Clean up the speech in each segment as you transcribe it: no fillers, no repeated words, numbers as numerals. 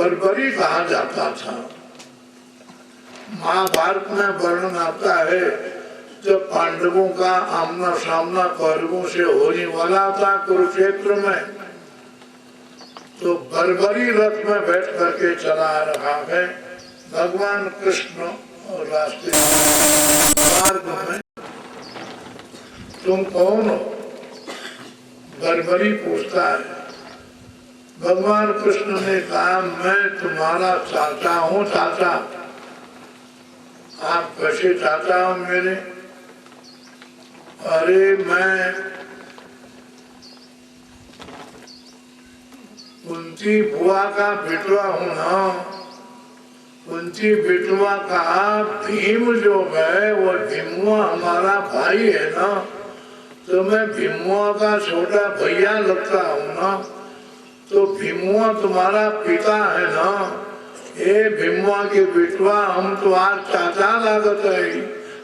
बर्बरी कहा जाता था। महाभारत में वर्णन आता है जब पांडवों का आमना सामना कौरवों से होने वाला था कुरुक्षेत्र में, तो बर्बरी रथ में बैठ करके चला रहा है भगवान कृष्ण और रास्ते मार्ग में। तुम कौन हो? बर्बरी पूछता है। भगवान कृष्ण ने कहा मैं तुम्हारा चाचा हूँ। चाचा? आप कैसे चाचा हो मेरे? अरे मैं कुंती बुआ का बेटवा हूँ ना। कुंती बेटवा का भीम जो है वो भीमुआ हमारा भाई है ना, तो मैं भीमुआ का छोटा भैया लगता हूँ ना। तो भीमुआ तुम्हारा पिता है ना। ए भीमुआ के बेटवा हम तुम्हार चाचा लागत है।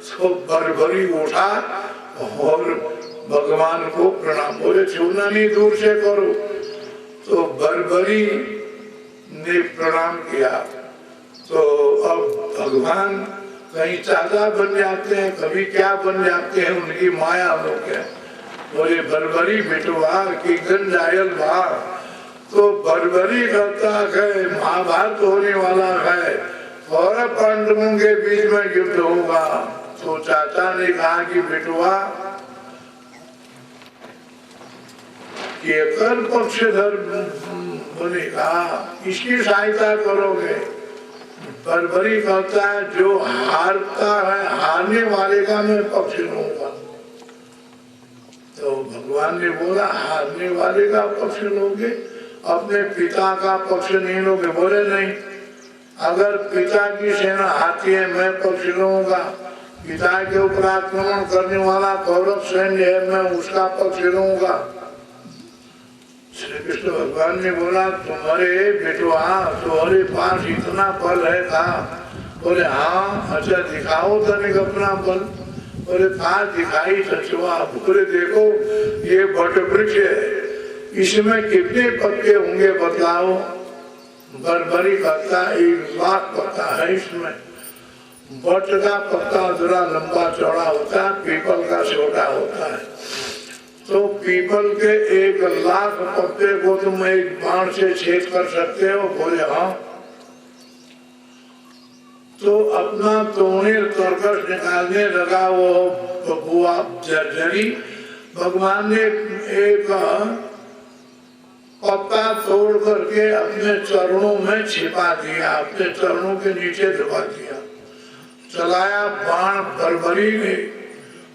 तो बर्बरी उठा और भगवान को प्रणाम, बोले छूना नहीं दूर से करो। तो बर्बरी ने प्रणाम किया। तो अब भगवान कहीं चाचा बन जाते हैं, कभी क्या बन जाते हैं, उनकी माया लोग है। बोले बर्बरी बेटवा की गंजायल बा। तो बर्बरी कहता है महाभारत होने वाला है और पांडवों के बीच में युद्ध होगा। तो चाचा ने कहा कि बेटवा केकर पक्षधर बनेगा, इसकी सहायता करोगे? बर्बरी कहता है जो हारता है हारने वाले का मैं पक्ष लूंगा। तो भगवान ने बोला हारने वाले का पक्ष लोगे, अपने पिता का पक्ष नहीं लोगे? बोले नहीं, अगर पिता की सेना आती है मैं पक्ष लूंगा। पिता के ऊपर आक्रमण करने वाला कौरव सैन्य है, मैं उसका पक्ष लूंगा। श्री कृष्ण भगवान ने बोला तुम्हारे बेटवा तुम्हारे पास इतना बल है था? बोले हाँ। अच्छा दिखाओ तनिक अपना बल। बोले कहा दिखाई सचवा? बोले देखो ये बट वृक्ष है, इसमें कितने पत्ते होंगे बतलाओ? बर्बरी कहता 1 लाख पत्ता है इसमें। बट का पत्ता जरा लंबा चौड़ा होता है, पीपल का छोटा होता है। तो पीपल के 1 लाख पत्ते को तुम एक बाण से छेद कर सकते हो? बोले हाँ। तो अपना तोड़े तरकश निकालने लगा वो बबुआ जर्जरी। भगवान ने एक पत्ता तोड़ करके अपने चरणों में छिपा दिया, अपने चरणों के नीचे दबा दिया। चलाया बाण बर्बरी ने,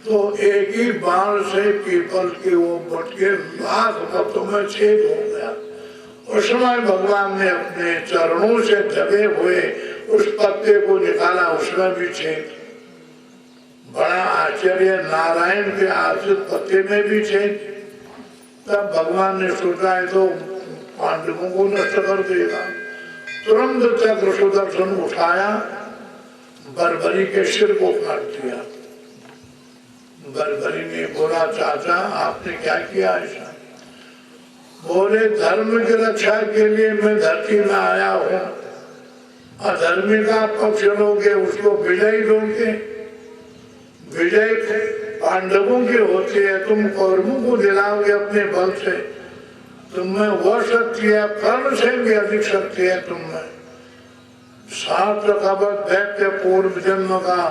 तो एक ही बाण से पीपल के वो बट के लाख पत्तों में छेद हो गया। उस समय भगवान ने अपने चरणों से दबे हुए उस पत्ते को निकाला, उसमें भी छेद। बड़ा आश्चर्य, नारायण के आश्रित पत्ते में भी छेद। तब भगवान ने सोचा है तो पांडवों को नष्ट कर देगा। तुरंत चक्र सुदर्शन उठाया, बर्बरी के सिर को काट दिया। बर्बरी ने बोला चाचा आपने क्या किया ऐसा? बोले धर्म की रक्षा के लिए मैं धरती में आया हूँ। अधर्मी का पक्ष लोगे, उसको विजय दोगे। विजय पांडवों की होती है, तुम कौरवों को दिलाओगे अपने बल से। तुम में वह शक्ति है, कर्ण से भी अधिक शक्ति है तुम में। 7 कवच दैत्य पूर्व जन्म का,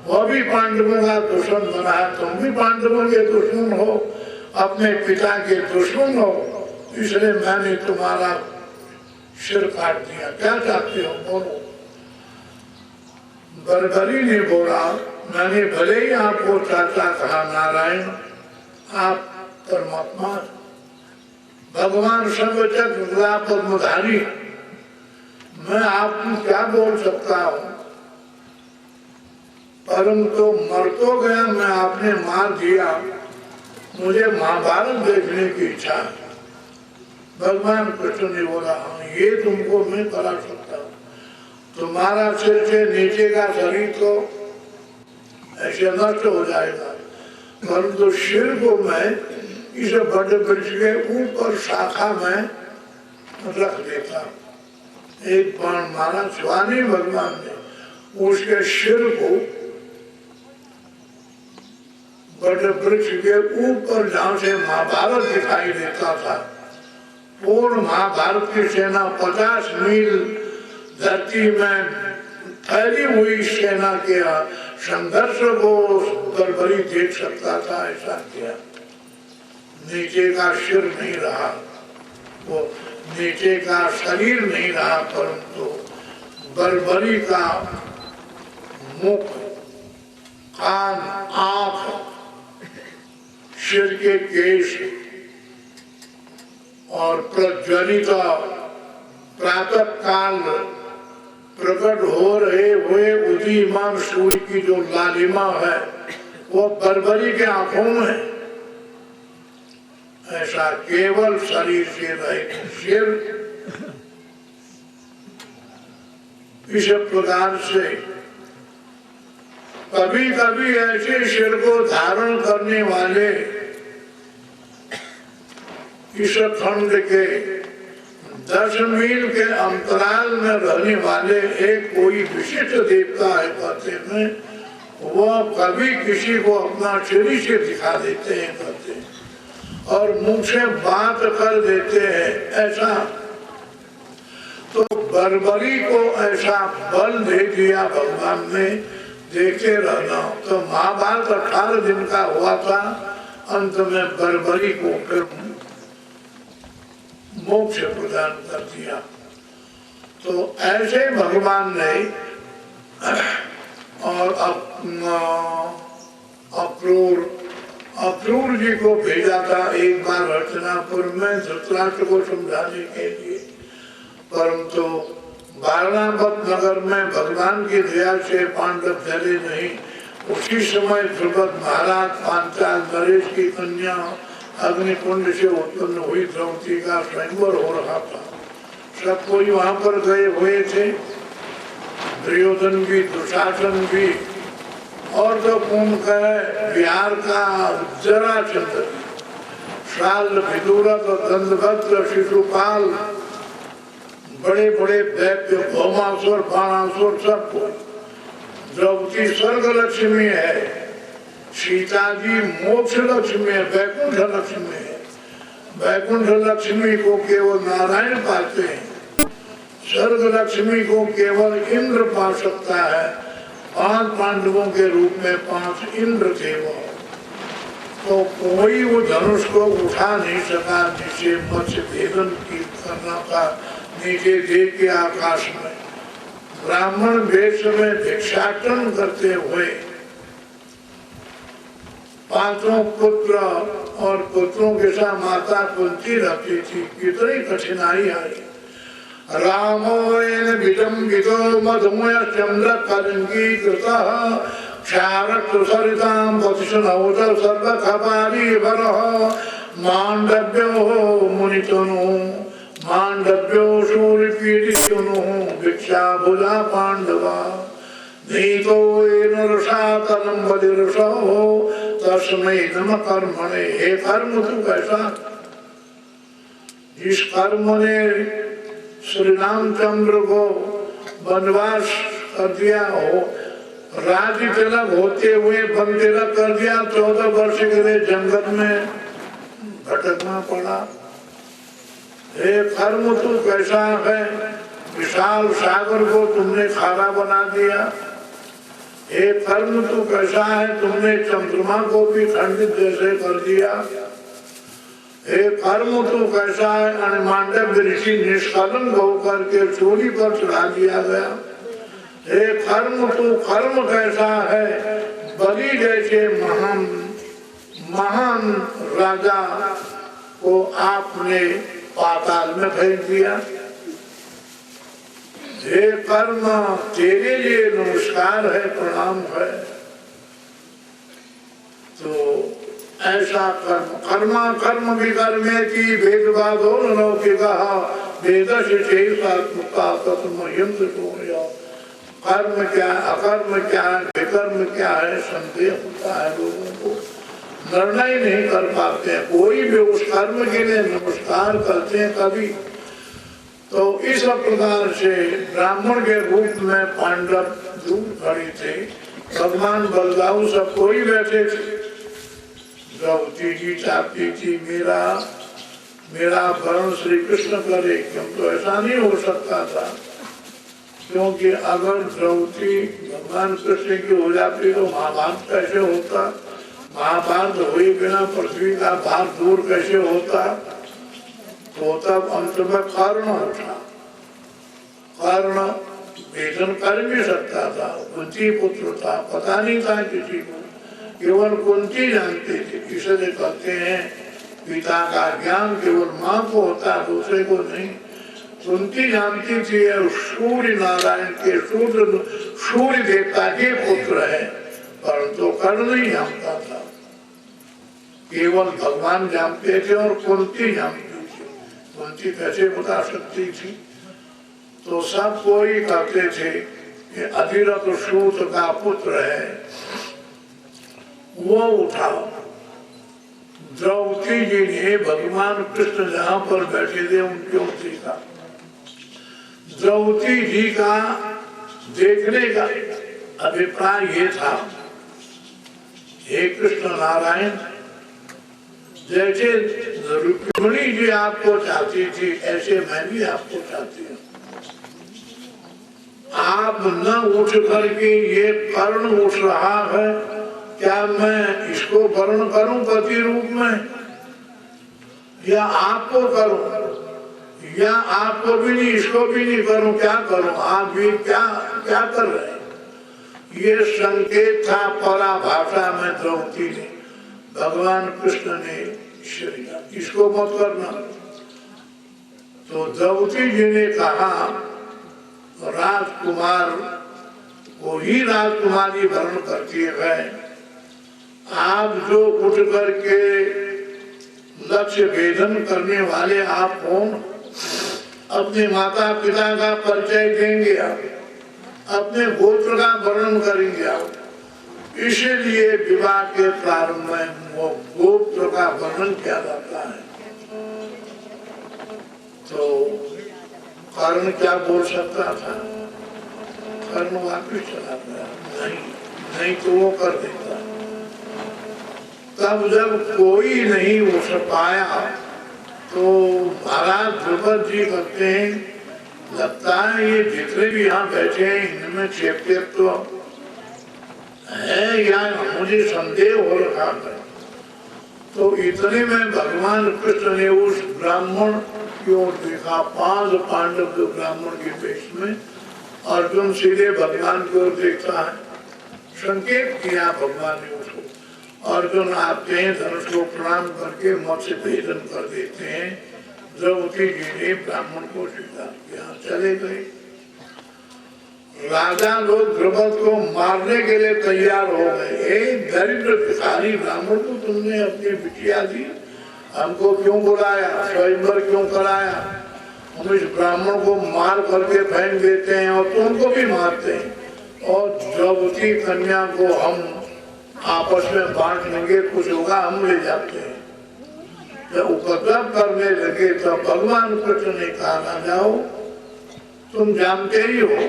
वह भी पांडवों का दुश्मन बना है, तुम भी पांडवों के दुश्मन हो, अपने पिता के दुश्मन हो, इसलिए मैंने तुम्हारा सिर काट दिया। क्या चाहते हो बोलो? बर्बरी ने बोला मैंने भले ही आपको चाचा कहा नारायण, आप परमात्मा भगवान सर्वचक्र पद्मधारी, मैं आपको क्या बोल सकता हूँ? परंतु मर तो गया मैं, आपने मार दिया, मुझे महाभारत देखने की इच्छा है। भगवान कृष्ण ने बोला ये तुमको मैं करा सकता हूँ। तुम्हारा सिर से नीचे का शरीर तो ऐसे नष्ट हो जाएगा, परंतु सिर को मैं इस बड़े वृक्ष के ऊपर शाखा में रख देता। एक बाण मारा शिवानी भगवान ने, उसके सिर को बड़े वृक्ष के ऊपर जहां से महाभारत दिखाई देता था, पूर्ण महाभारत की सेना 50 मील धरती में फैली हुई सेना के संघर्ष को बर्बरी देख सकता था, ऐसा किया। नीचे का सिर नहीं रहा, वो नीचे का शरीर नहीं रहा, परंतु बर्बरी का मुख, कान, आंख, सिर के केश और प्रज्वलित प्रातः काल प्रकट हो रहे हुए उदीयमान सूर्य की जो लालिमा है वो बर्बरी के आंखों में है। ऐसा केवल शरीर से रहित सिर, इस प्रकार से कभी कभी ऐसे सिर को धारण करने वाले इस खंड के 10 मील के अंतराल में रहने वाले एक कोई विशिष्ट देवता है, कहते हैं वो कभी किसी को अपना शरीर से दिखा देते हैं, कहते हैं, और मुंह से बात कर देते हैं। ऐसा तो बर्बरी को ऐसा बल दे दिया भगवान ने, देखे रहना। तो महाभारत 18 दिन का हुआ था, अंत में बर्बरी को फिर मोक्ष प्रदान कर दिया। तो ऐसे भगवान ने और अक्रूर जी को भेजा था एक बार हस्तिनापुर में धृतराष्ट्र को समझाने के लिए, परंतु वारणावत नगर में भगवान की दया से पांडव जले नहीं। उसी समय द्रुपद महाराज पांचाल नरेश की कन्या अग्निकुंड से उत्पन्न हुई द्रौपदी का स्वयंवर हो रहा था। सब कोई वहां पर गए हुए थे, दुर्योधन भी, दुशासन भी, और जो कुंभ का बिहार का जरासंध, शाल, विदुरथ, दंडभद्र, शिशुपाल, बड़े बड़े दैत्य, भौमासुर, बाणासुर, सबको। द्रौपदी स्वर्ग लक्ष्मी है, सीता जी मोक्ष लक्ष्मी है, वैकुंठ लक्ष्मी है। वैकुंठ लक्ष्मी को केवल नारायण पाते हैं, स्वर्ग लक्ष्मी को केवल इंद्र पा सकता है। 5 पांडवों के रूप में 5 इंद्र थे वो, तो कोई वो धनुष को उठा नहीं सका जिसे मत्स्य भेदन की करना था नीचे देख के आकाश में। ब्राह्मण वेश में भिक्षाटन करते हुए 5 पुत्र और पुत्रों के साथ माता कुंती रहती थी, कितनी कठिनाई आई। रामोयन विलंबितो मधुमय चंद्र कलिंगी कृतः क्षारक्तु सरितां वत्सनौत सर्वखपारी वरः मांडव्यो मुनितनु मांडव्यो शूरपीडितनु भिक्षाभुजा पांडवा नीतो येन रसातलं बलिरसो तस्मै नमः कर्मणे। हे कर्म तू कैसा, जिस कर्म ने श्री रामचंद्र को वनवास कर दिया हो, राज्य तिलक होते हुए वन तिलक कर दिया, 14 वर्ष के लिए जंगल में भटकना पड़ा। हे कर्म तू कैसा है, विशाल सागर को तुमने खारा बना दिया। हे कर्म तू कैसा है, तुमने चंद्रमा को भी खंडित जैसे कर दिया। हे कर्म तू कैसा है, मांडव ऋषि निष्कलंक होकर के चोरी पर चढ़ा दिया गया। हे कर्म तू कर्म कैसा है, बलि जैसे महान राजा को आपने पाताल में फेंक दिया। हे कर्म तेरे लिए नमस्कार है, प्रणाम है। तो ऐसा कर्म, कर्मा कर्म विकर्मे की भेदभाव की कहा वेद से कर्म क्या अकर्म क्या विकर्म क्या है, संदेह होता है लोगों को, निर्णय नहीं कर पाते हैं। कोई भी उस कर्म के लिए नमस्कार करते हैं कभी, तो इस प्रकार से ब्राह्मण के रूप में पांडव दूर खड़े थे, भगवान बलदाऊ सब कोई बैठे थे। द्रौपदी जी चाहती थी मेरा वर्ण श्री कृष्ण करे, क्योंकि ऐसा नहीं हो सकता था, क्योंकि अगर द्रौपदी भगवान कृष्ण की हो जाती तो महाभारत कैसे होता, महाभारत हुए बिना पृथ्वी का भार दूर कैसे होता। तो तब अंत में कर्ण उठा, कर्ण वेदन कर भी सकता था, कुंती पुत्र था, पता नहीं था किसी को, केवल कुंती जानती थी। इसलिए कहते हैं पिता का ज्ञान केवल माँ को होता है, दूसरे को नहीं। कुंती जानती थी सूर्य नारायण के सूर्य देवता के पुत्र है, परंतु कर्ण नहीं जानता था, केवल भगवान जानते थे और कुंती जानती थी। कुंती कैसे बता सकती थी। तो सब कोई कहते थे कि अधिरथ सूत का पुत्र है। वो उठा, द्रौपदी जी ने भगवान कृष्ण जहाँ पर बैठे थे उनके ओर देखा। द्रौपदी जी का देखने का अभिप्राय ये था, हे कृष्ण नारायण, जैसे रुक्मिणी जी आपको चाहती थी ऐसे मैं भी आपको चाहती हूँ। आप न उठ करके ये कर्ण उठ रहा है, क्या मैं इसको वर्ण करूं पति रूप में, या आपको करूं, या आपको भी नहीं इसको भी नहीं करूं, क्या करूं, आप भी क्या क्या कर रहे हैं। ये संकेत था पराभाषा में द्रौपदी ने, भगवान कृष्ण ने इसको मत करना। तो द्रौपदी जी ने कहा राजकुमार को ही राजकुमारी वर्ण करती है, आप जो उठ करके लक्ष्य भेदन करने वाले आप कौन, अपने माता पिता का परिचय देंगे, आप अपने गोत्र का वर्णन करेंगे आप। इसीलिए विवाह के प्रारंभ में वो गोत्र का वर्णन किया जाता है। तो कर्ण क्या बोल सकता था, कर्ण वापिस चला गया, नहीं तो वो कर देता। तब जब कोई नहीं उठ पाया तो महाराज द्रुपद जी कहते हैं, लगता है ये जितने भी यहाँ बैठे हैं इनमें चेप तो है या मुझे संदेह हो रहा है। तो इतने में भगवान कृष्ण ने उस ब्राह्मण की ओर देखा, 5 पांडव जो ब्राह्मण के वेश में, अर्जुन सीधे भगवान की ओर देखता है, संकेत किया भगवान ने उसको। अर्जुन आते हैं, धनुष को प्रणाम करके मत्स्य भेदन कर देते हैं। द्रौपदी जी ने ब्राह्मण को स्वीकार किया, चले गए। राजा लोग द्रुपद को मारने के लिए तैयार हो गए। दरिद्र भिखारी ब्राह्मण को तुमने अपनी बिटिया दी, हमको क्यों बुलाया, स्वयंवर क्यों कराया, हम इस ब्राह्मण को मार करके फेंक देते हैं और तुमको भी मारते हैं, और द्रौपदी कन्या को हम आपस में बांट लेंगे, कुछ होगा हम ले जाते हैं। जब उपद्रव करने लगे तो भगवान कृष्ण ने कहा, जाओ, तुम जानते ही हो,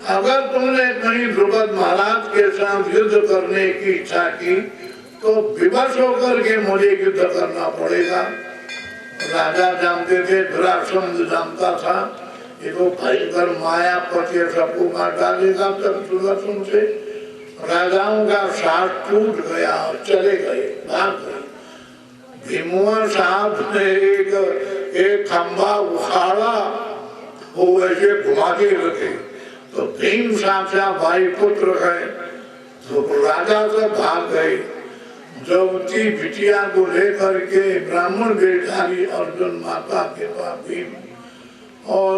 अगर तुमने कहीं द्रुपद महाराज के साथ युद्ध करने की इच्छा की तो विवश होकर के मुझे युद्ध करना पड़ेगा। राजा जानते थे, धरासंध जानता था, ये तो भयंकर मायापति सबको मार डालेगा। तब सुदर्शन से राजाओं का साथ टूट गया और चले गए, भाग गए। भीमुआ साहब ने एक खंभा उखाड़ा, वो ऐसे घुमा के रखे, तो भीम साक्षात भाई पुत्र गए, तो राजा से भाग गए। द्रौपदी बिटिया को लेकर के ब्राह्मण बेचारी अर्जुन माता के पास भीम और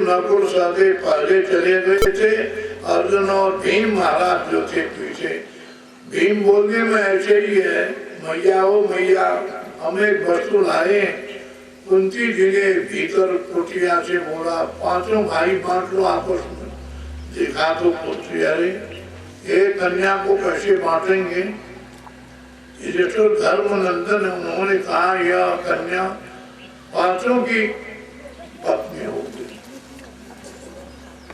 नकुल सहदेव पहले चले गए थे, अर्जुन और भीम महाराज जो थे पीछे। भीम बोलने में ऐसे ही है, मैया हो मैया, हम एक वस्तु लाए। कुंती जी ने भीतर कुटिया से बोला, 5 भाई बांट लो आपस में। देखा तो पुत्री, अरे एक कन्या को कैसे बांटेंगे। तो धर्म नंदन उन्होंने कहा, यह कन्या 5 की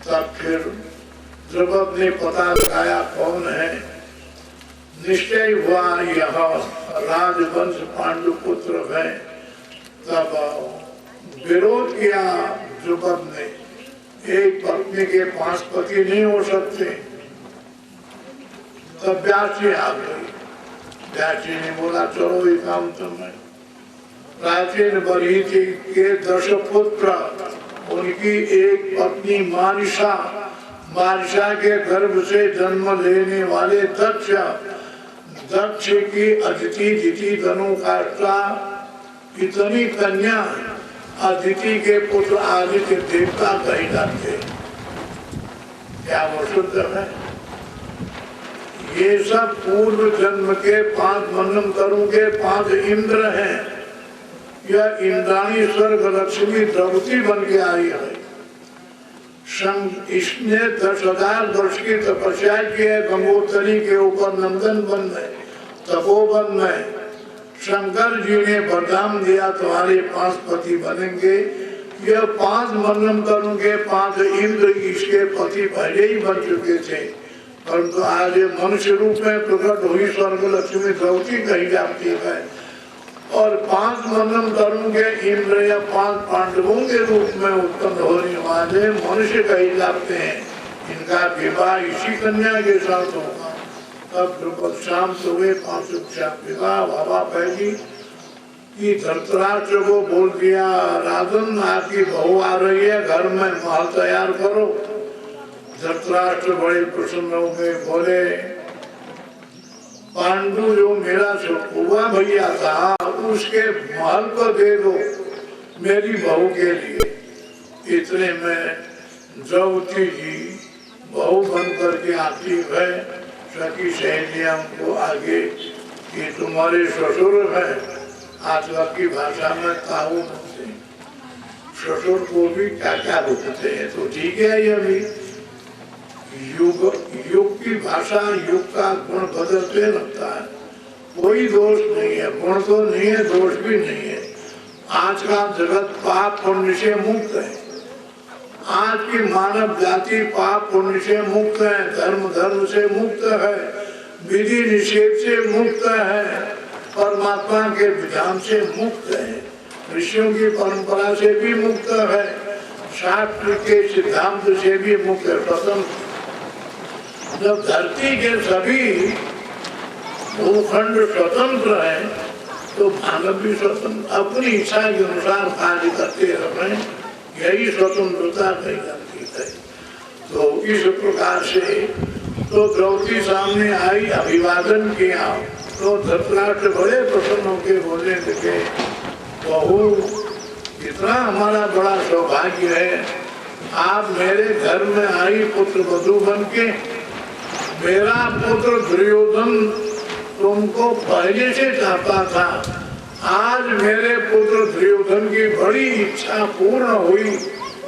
तब फिर द्रुपद ने पता लगाया कौन है, निश्चय हुआ यह राजवंश पांडु पुत्र है। तब विरोध किया द्रुपद ने, एक पत्नी के 5 पति नहीं हो सकते। तब व्यासी आ गई, व्यासी ने बोला चलो ये काम तुम्हें। प्राचीन बरीथी के 10 पुत्र, उनकी एक पत्नी मारिशा, मारिशा के गर्भ से जन्म लेने वाले दक्ष, दक्ष की अदिति दिति धनु काष्ठा, इतनी कन्या अदिति के पुत्र आदित्य देवता कही जाते। क्या वो शुद्ध है? ये सब पूर्व जन्म के 5 मनवंतरों के 5 इंद्र हैं। यह इंद्राणी स्वर्ग लक्ष्मी द्रौपदी बन के आई है। इसने 10,000 वर्ष की तपस्या की है गंगोत्री के ऊपर नंदन वन में, तपोवन में। शंकर जी ने वरदान दिया तुम्हारे 5 पति बनेंगे। यह 5 मनवंतरों के 5 इंद्र इसके पति पहले ही बन चुके थे, परंतु आज मनुष्य रूप में प्रकट हुई स्वर्ग लक्ष्मी द्रौपदी कही जाती है। और 5 मनवंतरों के इंद्र या 5 पांडवों के रूप में उत्पन्न होने वाले मनुष्य कहे जाते हैं। इनका विवाह इसी कन्या के साथ होगा। तब द्रुपद शांत हुए, 5 विवाह बाबा पहली कि धृतराष्ट्र को बोल दिया, राजन आपकी बहू आ रही है, घर में महल तैयार करो। धृतराष्ट्र बड़े प्रसन्न हो गए, बोले पांडु जो मेरा हुआ भैया था उसके महल को दे दो मेरी बहू के लिए। इतने में द्रौपदी जी बहू बन करके आती है, सखी सहेलियां को आगे कि तुम्हारे ससुर है। आजकल की भाषा में ताऊ बोलते, ससुर को भी क्या क्या बोलते हैं, तो ठीक है। ये भी युग की भाषा, युग का गुण बदलते लगता है। कोई दोष नहीं है, गुण तो नहीं है, दोष भी नहीं है। आज का जगत पाप पुण्य से मुक्त है। आज की मानव जाति पाप पुण्य से मुक्त है, धर्म से मुक्त है, विधि निषेध से मुक्त है, परमात्मा के विधान से मुक्त है, ऋषियों की परंपरा से भी मुक्त है, शास्त्र के सिद्धांत से भी मुक्त है, स्वतंत्र। जब धरती के सभी भूखंड स्वतंत्र है तो मानव भी स्वतंत्र अपनी इच्छा के अनुसार कार्य करते रहे, यही स्वतंत्रता कही जाती है। तो इस प्रकार से तो द्रौपदी सामने आई, अभिवादन किया, तो धृतराष्ट्र बड़े प्रसन्न होकर बोलने लगे, बहू इतना हमारा बड़ा सौभाग्य है, आप मेरे घर में आई पुत्र वधू बन के। मेरा पुत्र दुर्योधन तुमको पहले से चाहता था, आज मेरे पुत्र दुर्योधन की बड़ी इच्छा पूर्ण हुई।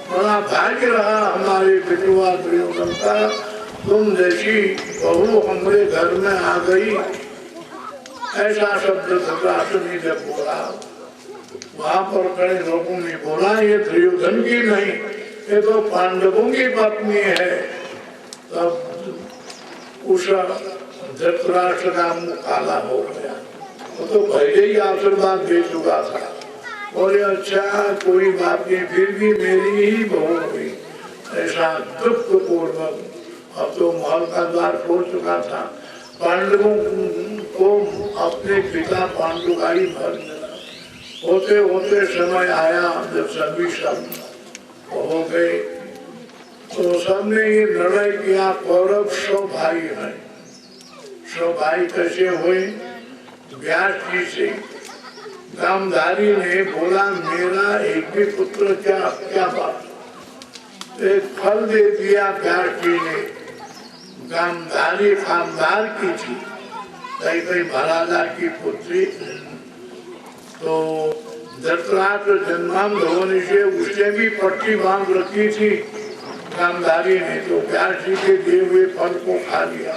बड़ा भाग्य रहा हमारे पितुआ दुर्योधन का, तुम जैसी बहू हमारे घर में आ गई। ऐसा शब्द धृतराष्ट्र ने जब बोला, वहां पर खड़े लोगों ने बोला ये दुर्योधन की नहीं, ये तो पांडवों की पत्नी है। तब उस धृतराष्ट्र का मुंह काला हो गया, वो तो पहले ही आशीर्वाद दे चुका था। बोले अच्छा कोई बात नहीं, फिर भी मेरी ही बहू हुई। ऐसा दुख पूर्वक अब तो महल का द्वार खोल चुका था। पांडवों को अपने पिता पांडु का ही महल मिला। होते होते समय आया जब सभी सब हो गए तो सबने ये निर्णय किया, कौरव 100 भाई है। 100 भाई कैसे हुए? व्यास जी से। गांधारी ने बोला मेरा एक भी पुत्र क्या बात, एक फल दे दिया व्यास जी ने। गांधारी खानदार की थी, कई महाराजा की पुत्री। तो धृतराष्ट्र जन्मांध होने से उसने भी पट्टी बांध रखी थी गांधारी ने, तो व्यास जी के दिए हुए फल को खा लिया।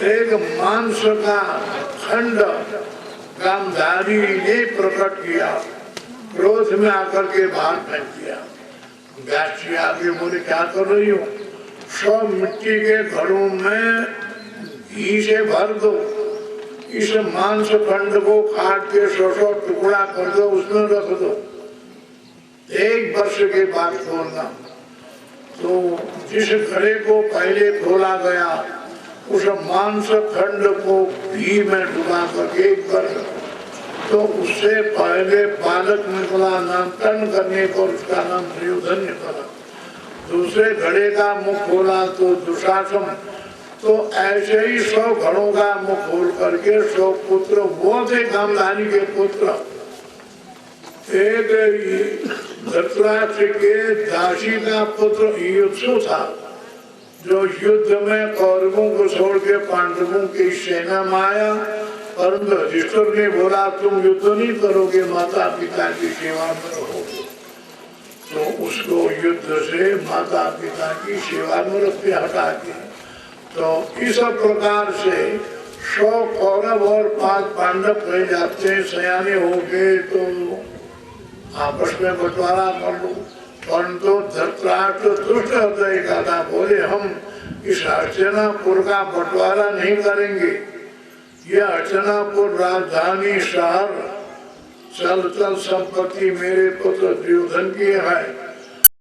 एक मांस का खंड गांधारी ने प्रकट किया, क्रोध में आकर के बाहर फेंक दिया। व्यास जी आगे बोले क्या कर रही हो? सब मिट्टी के घड़ों में घी से भर दो, इस मांस खंड को काट के 100 टुकड़ा कर दो, उसमें रख दो, 1 वर्ष के बाद खोलना। तो जिस घड़े को पहले खोला गया उस मांस खंड को घी में डुबा कर 1 वर्ष, तो उससे पहले बालक निकला, नामकरण करने पर उसका नाम दुर्योधन निकला। दूसरे घड़े का मुख खोला तो दुशासन। तो ऐसे ही 100 घड़ों का मुख खोल करके 100 पुत्र, वो थे गांधारी के पुत्र। एक धृतराष्ट्र के दासी का पुत्र युत्सु था, जो युद्ध में कौरवों को छोड़ के पांडवों की सेना में आया, परंतु युधिष्ठिर ने बोला तुम युद्ध नहीं करोगे, माता पिता की सेवा में रहोगे। तो उसको युद्ध से माता पिता की सेवा में रख के हटा के, तो इस प्रकार से 100 कौरव और 5 पांडव कहे जाते हैं। सयाने हो गए तो आपस में बंटवारा कर लो, परंतु धृतराष्ट्र दुष्ट हृदय का था, बोले हम इस हस्तिनापुर का बंटवारा नहीं करेंगे, यह हस्तिनापुर राजधानी शहर चल संपत्ति मेरे पुत्र दुर्योधन की है,